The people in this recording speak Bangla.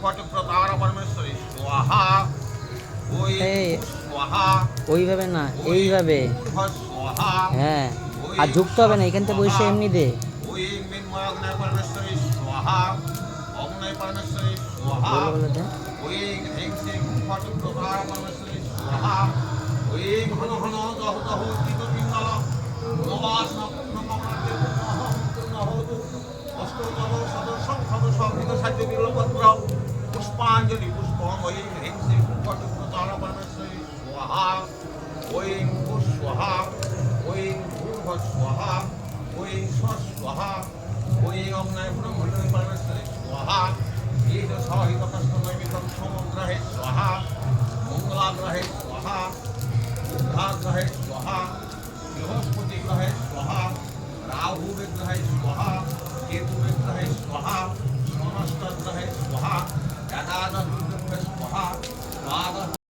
ফটপ্রতারা পরমেশ্বরী স্বাহা ওই স্বাহা ওইভাবে না, এইভাবে। স্বাহা হ্যাঁ, আর যুক্ত হবে না, এখান থেকে বসে এমনি দে। ওই মৃন্ময় অগ্নয় পরমেশ্বরী স্বাহা অগ্নয় পরমেশ্বরী স্বাহা বলে বলে দে। ওই হ্রিং শ্রীং ফটপ্রতারা পরমেশ্বরী স্বাহা ওই ঘন ঘন দহ দহ চিত পিঙ্গল নবাস নমনাতে পূর্ণহতু অষ্টতর সদস্যং সদস্যং সাহায্য বিরলপত্র পুষ্পাঞ্জলি পুষ্পং ওই হ্রিং শ্রীং ফটপ্রতারা পরমেশ্বরী স্বাহা ওই স্বাহা ওই ভূর্ভ স্বাহা ওই স্বাহা ওই অগ্নয় ব্রহ্মণি পরমেশ্বরী স্বাহা